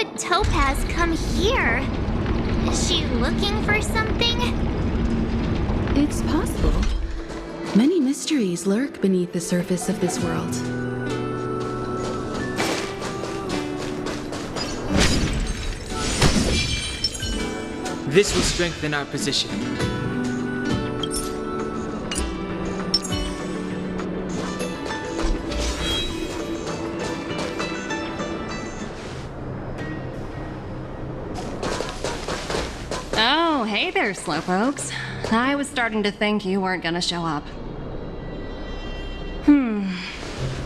would Topaz come here? Is she looking for something? It's possible. Many mysteries lurk beneath the surface of this world. This will strengthen our position. Oh, hey there, slowpokes. I was starting to think you weren't gonna show up.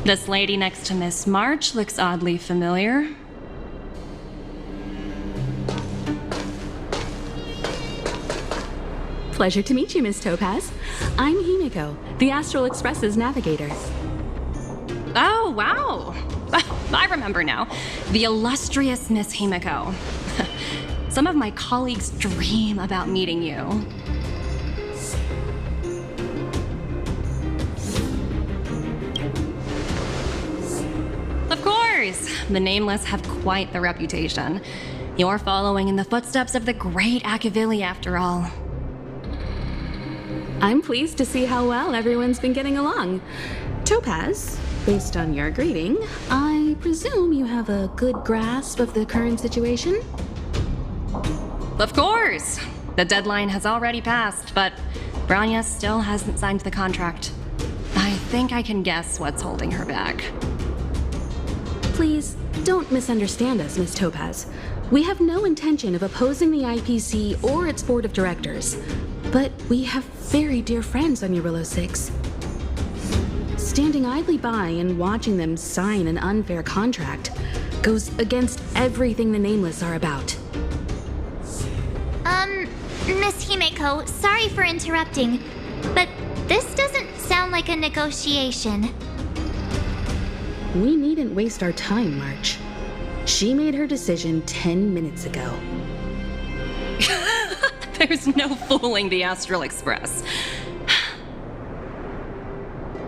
This lady next to Miss March looks oddly familiar. Pleasure to meet you, Miss Topaz. I'm Himiko, the Astral Express's navigator. Oh, wow. I remember now. The illustrious Miss Himiko. Some of my colleagues dream about meeting you. Of course! The Nameless have quite the reputation. You're following in the footsteps of the great Akavili, after all. I'm pleased to see how well everyone's been getting along. Topaz, based on your greeting, I presume you have a good grasp of the current situation? Of course! The deadline has already passed, but Branya still hasn't signed the contract. I think I can guess what's holding her back. Please, don't misunderstand us, Miss Topaz. We have no intention of opposing the IPC or its board of directors, but we have very dear friends on Eurillo 6. Standing idly by and watching them sign an unfair contract goes against everything the Nameless are about. Miss Himeko, sorry for interrupting, but this doesn't sound like a negotiation. We needn't waste our time, March. She made her decision 10 minutes ago. There's no fooling the Astral Express.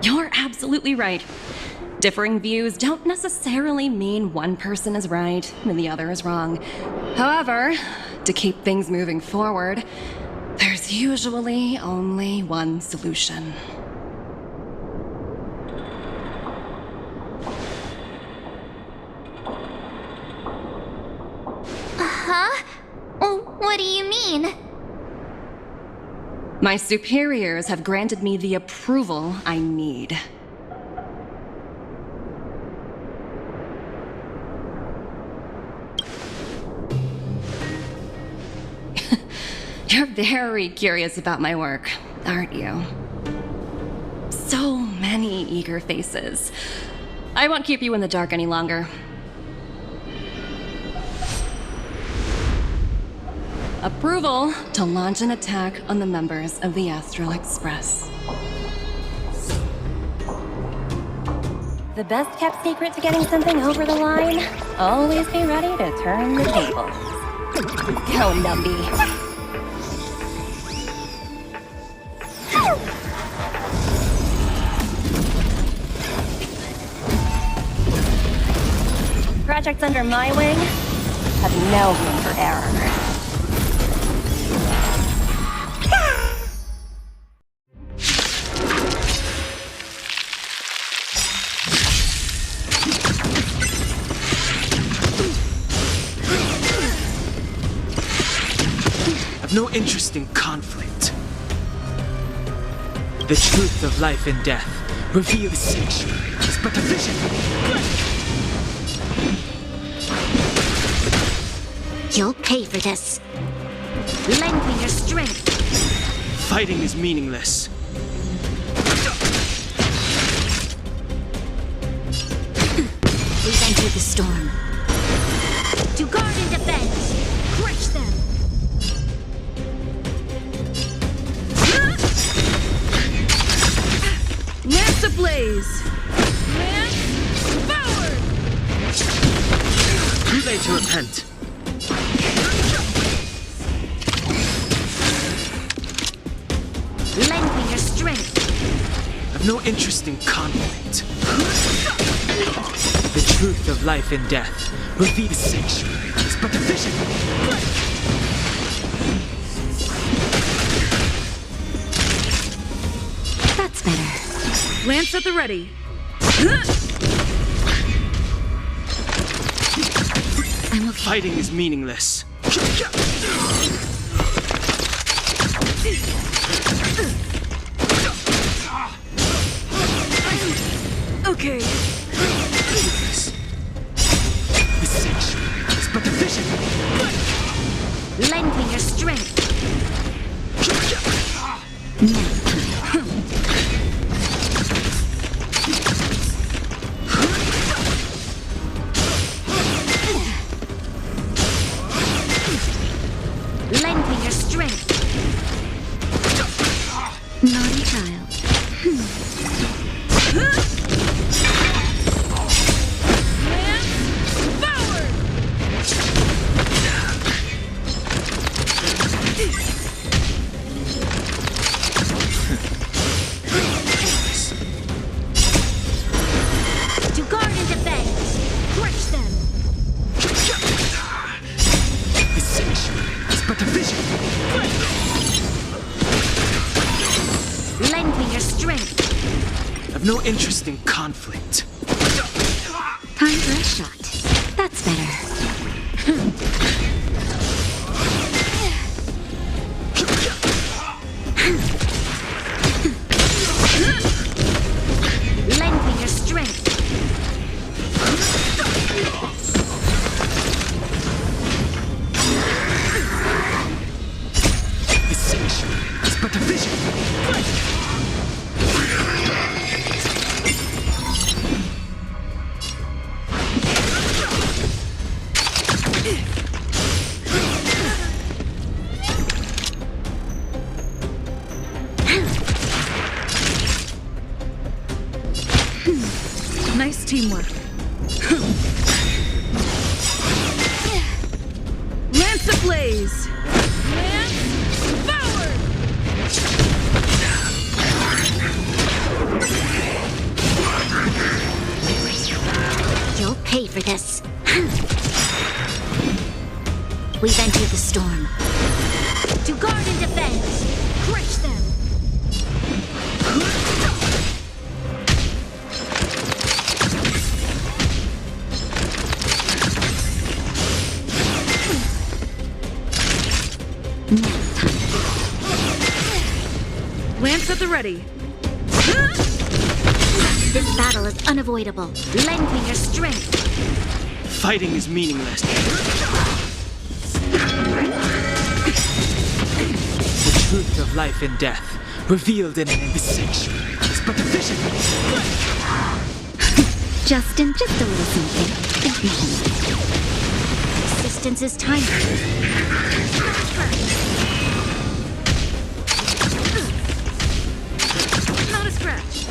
You're absolutely right. Differing views don't necessarily mean one person is right and the other is wrong. However, to keep things moving forward, there's usually only one solution. Huh? What do you mean? My superiors have granted me the approval I need. You're very curious about my work, aren't you? So many eager faces. I won't keep you in the dark any longer. Approval to launch an attack on the members of the Astral Express. The best kept secret to getting something over the line? Always be ready to turn the tables. Go, Numby. Projects under my wing have no room for error. I've no interest in conflict. The truth of life and death revealed sanctuary is but a vision. You'll pay for this. Lend me your strength. Fighting is meaningless. We've entered the storm. To guard and defend. Crush them. Lance ablaze! Lance forward! Too late to repent. Lend me your strength. I've no interest in conflict. The truth of life and death. Reveal the sanctuary is but a vision. That's better. Lance at the ready. I'm okay. Fighting is meaningless. Okay. The sanctuary is but a vision. Lend me your strength. Lend me your strength. Naughty child. To guard and defend. Crush them. The sanctuary is but a vision. Lend me your strength. I've no interest in conflict. Time for a shot. That's better. Lend me your strength. The sanctuary is but a vision. Nice teamwork. Lance ablaze! Lance forward! You'll pay for this. We've entered the storm. To guard and defend. Crush them. Lance at the ready. This battle is unavoidable. Lend me your strength. Fighting is meaningless. The truth of life and death, revealed in the sanctuary, is but a vision. Justin, just a little something. Think nothing. Assistance is timely. Not a scratch.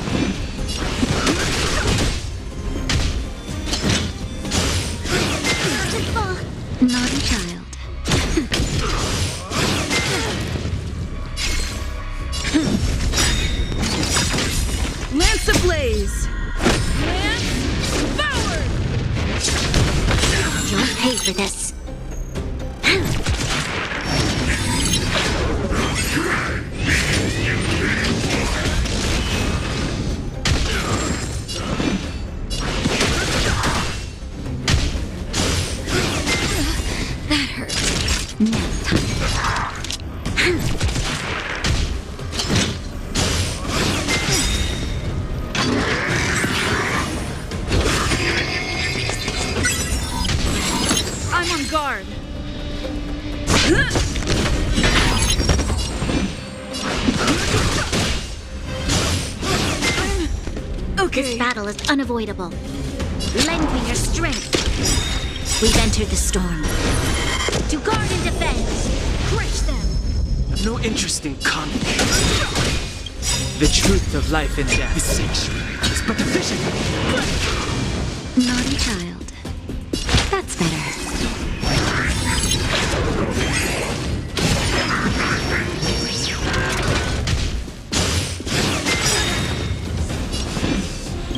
Naughty child. Lance ablaze! Lance forward! You'll pay for this. That hurt. Nap time. I'm on guard. Okay. This battle is unavoidable. Lend me your strength. We've entered the storm. To guard and defend. Crush them. I've no interest in conflict. The truth of life and death, the sanctuary, is but a vision. Naughty child. That's better.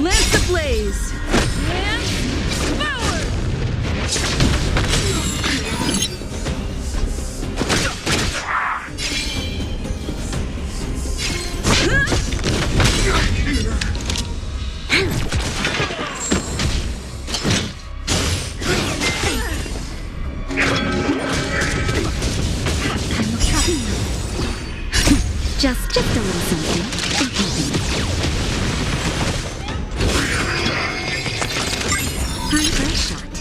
Lance ablaze! Lance Just a little something. in keeping. Time for a shot.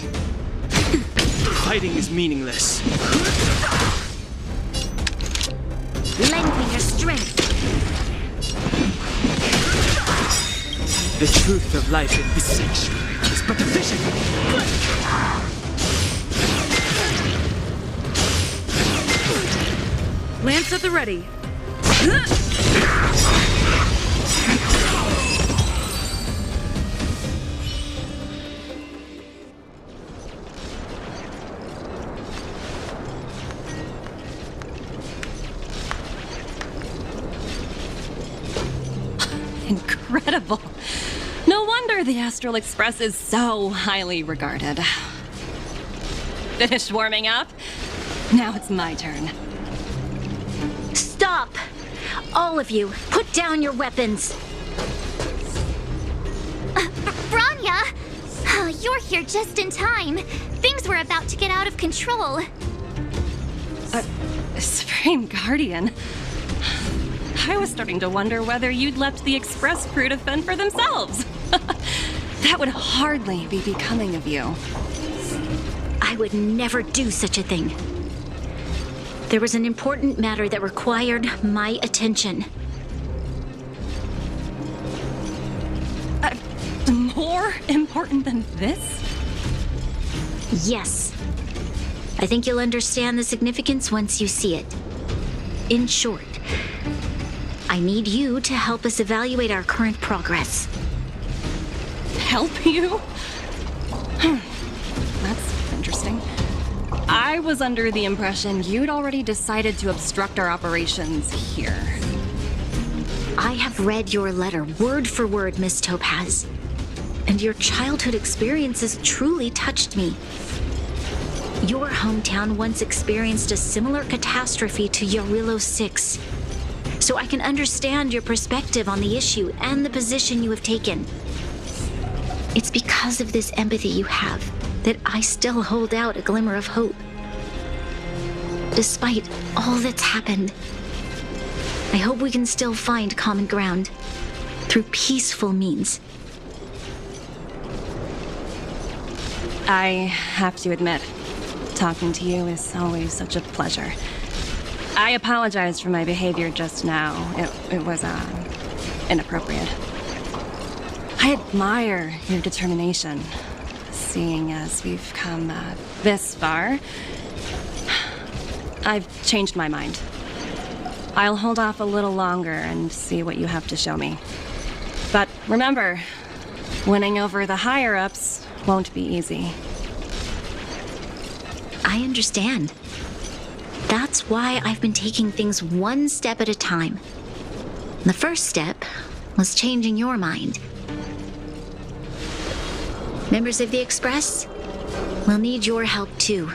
Fighting is meaningless. Lend me your strength. The truth of life in this sanctuary is but a vision. Lance at the ready. Incredible. No wonder the Astral Express is so highly regarded. Finished warming up? Now it's my turn. Stop! All of you, put down your weapons. Branya! Oh, you're here just in time. Things were about to get out of control. Supreme Guardian. I was starting to wonder whether you'd left the Express crew to fend for themselves. That would hardly be becoming of you. I would never do such a thing. There was an important matter that required my attention. More important than this? Yes. I think you'll understand the significance once you see it. In short, I need you to help us evaluate our current progress. Help you? That's interesting. I was under the impression you'd already decided to obstruct our operations here. I have read your letter word for word, Miss Topaz. And your childhood experiences truly touched me. Your hometown once experienced a similar catastrophe to Yarillo 6. So I can understand your perspective on the issue and the position you have taken. It's because of this empathy you have that I still hold out a glimmer of hope. Despite all that's happened, I hope we can still find common ground through peaceful means. I have to admit, talking to you is always such a pleasure. I apologize for my behavior just now. It was, inappropriate. I admire your determination, seeing as we've come, this far. I've changed my mind. I'll hold off a little longer and see what you have to show me. But remember, winning over the higher-ups won't be easy. I understand. That's why I've been taking things one step at a time. The first step was changing your mind. Members of the Express, we'll need your help too.